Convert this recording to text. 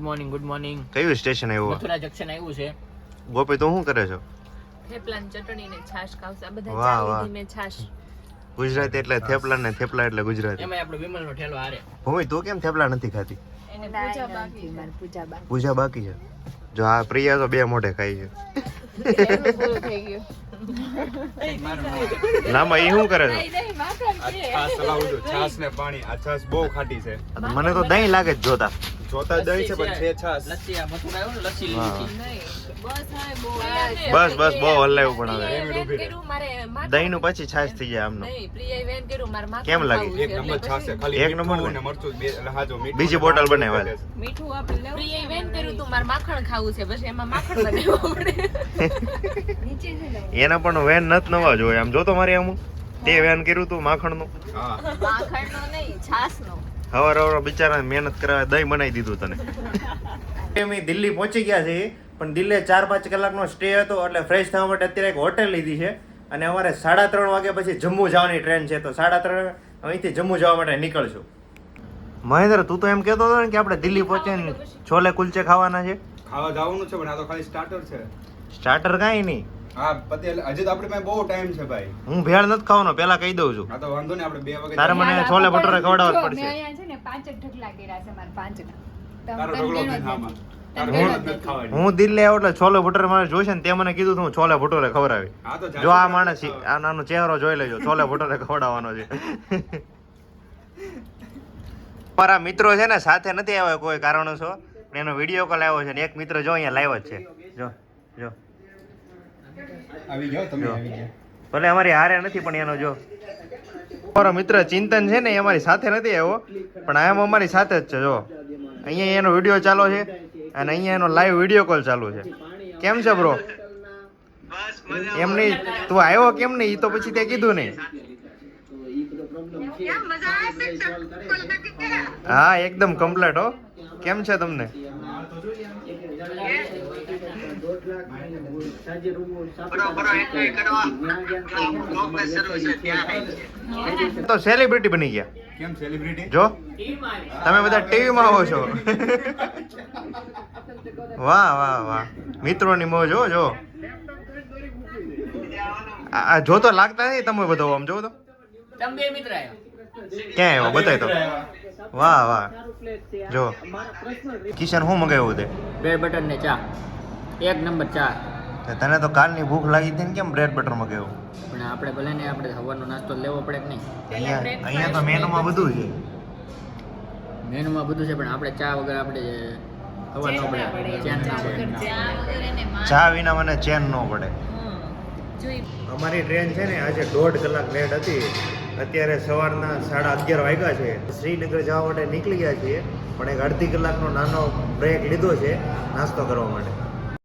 Good morning. કયું station આવ્યું? Mathura junction આવ્યું છે. ગોપી તો શું કરે છો? થેપલા ચટણી ને છાશ ખાવશે આ બધા વાહ, ચાવી વાહ. ધીમે છાશ ગુજરાતી એટલે થેપલા ને થેપલા એટલે ગુજરાતી. એમાં આપણો વિમલ નો ઠેલો હારે. ભૂમિ તું કેમ થેપલા નથી ખાતી? એને પૂજા બાકી મારી પૂજા બાકી પૂજા બાકી છે. જો આ પ્રિયા તો બે મોઢે ખાઈ છે. એનું પૂરું થઈ ગયું નામાં ઈ શું કરે છે? નહીં માખણ છે છાસ લાવું છું, છાસ ને પાણી. આ છાસ બહુ ખાટી છે. મને તો દહીં લાગે જ જોતા. જોતા દહીં છે પણ છે છાસ. લસ્સી આ મથુરા આવ્યું ને લસ્સી હા. લીધી નહીં બસ હવે બહુ બસ બહુ હલાવ્યું પણ હવે. કર્યું મારે માખણ દહીં નું પછી છાશ થઈ જાય આમનું. નહીં પ્રિયાએ વેન કર્યું મારે માખણ કેમ લાગે? ખાવું છે, એક નંબર એટલે છાસ છે. પછી ખાલી એક નંબર મીઠું ને? ને મરચું બે એટલે હાજો મીઠું. બીજી બોટલ બનાવ્યા. મીઠું આપણે લેવું પ્રિયાએ વેન કર્યું તું મારે માખણ ખાવું છે પછી એમાં માખણ બનાવવું પડે નીચે છે ને એના પણ વેન નથી નવા જોઈએ આમ જોતો મારી આમ તે વેન કર્યું તું માખણ નું. હા. માખણનો નહીં છાશનો હવાર બિચારા મહેનત કરાવે દહીં બનાવી દીધું તને. અમે દિલ્હી પહોંચી ગયા છીએ પણ દિલ્હી 4-5 કલાકનો સ્ટે હતો એટલે ફ્રેશ થવા માટે અત્યારે એક હોટેલ લીધી છે અને અમારે 3:30 વાગ્યા પછી જમ્મુ જવાની ટ્રેન છે તો 3:30 અહીંથી જમ્મુ જવા માટે નીકળશું. મહેન્દ્ર તું તો એમ કહેતો હતો ને કે આપણે દિલ્હી પહોંચીને છોલે કુલચે ખાવાના છે. ખાવા જવાનું છે પણ આ તો ખાલી સ્ટાર્ટર છે. સ્ટાર્ટર કાંઈ નહીં. હા પતે હજી તો આપણી પાસે બહુ ટાઈમ છે ભાઈ. હું ભેળ નથી ખાવાનો પેલા કહી દઉં છું. આ તો વાંધો નહીં આપણે 2 વાગે તારે મને છોલે ભટુરે ખવડાવવા જ મેં પડશે. અહીંયા છે ને 5 ઢગલા કર્યા છે મારા 5 ના તારો ઢગલો નથી આમાં. તારો હું- ઢગલો નથી ખાવાની. હું દિલ્હી આવ્યો એટલે છોલે ભટુરે મારે જોઈશે ને તે મને કીધું તું હું છોલે ભટુરે ખવડાવી. આ તો જો આ માણસ આ નાનો ચહેરો જોઈ લેજો છોલે ભટુરે ખવડાવવાનો છે. મારા મિત્રો છે ને સાથે નથી આવ્યો કોઈ કારણોસર પણ એનો વિડીયો કોલ આવ્યો છે ને એક મિત્ર જો અહીંયા લાવ્યો જ છે. જો જો આવી જાઓ તમે જો. આવી જાઓ. ભલે અમારી હારે નથી પણ એનો જો મારો મિત્ર ચિંતન છે ને એ અમારી સાથે નથી આવ્યો પણ આમ અમારી સાથે જ છે. જો અહીંયા એનો વિડીયો ચાલુ છે અને અહીંયા એનો લાઈવ વિડીયો કોલ ચાલુ છે. કેમ છે બ્રો? એમ નહીં તું આવ્યો કેમ નહીં એ તો પછી તે કીધું નહીં. હા એકદમ કમ્પ્લીટ હો. કેમ છે તમને? તો સેલિબ્રિટી બની ગયા. કેમ સેલિબ્રિટી? જો તમે બધા ટીવી માં આવો છો. વાહ વાહ વાહ મિત્રોની મોજ હો. જો આ જો તો લાગતા નહીં તમે બધો આમ જો તો તમે બે મિત્ર આવ્યા. ક્યાં આવ્યો બતાય તો. વાહ વાહ જો કિશન શું મગાવ્યું તે? બ્રેડ બટર ને ચા. એક નંબર ચા. તને તો કાલની ભૂખ લાગી હતી ને કેમ બ્રેડ બટર મગાવ્યું? પણ આપણે ભલે ને આપણે સવારનો નાસ્તો લેવો પડે કે નહીં. અહીંયા તો મેનુમાં બધું છે. મેનુમાં બધું છે પણ આપણે ચા વગર આપણે ખબર ન પડે ચેન ના પડે. ચા વગર એને ચા વિના મને ચેન ન પડે. જોઈ અમારી ટ્રેન છે ને આજે 1.5 કલાક લેટ હતી. અત્યારે સવારના 11:30 વાગ્યા છે. શ્રીનગર જવા માટે નીકળી ગયા છીએ પણ એક અડધી કલાકનો નાનો બ્રેક લીધો છે નાસ્તો કરવા માટે.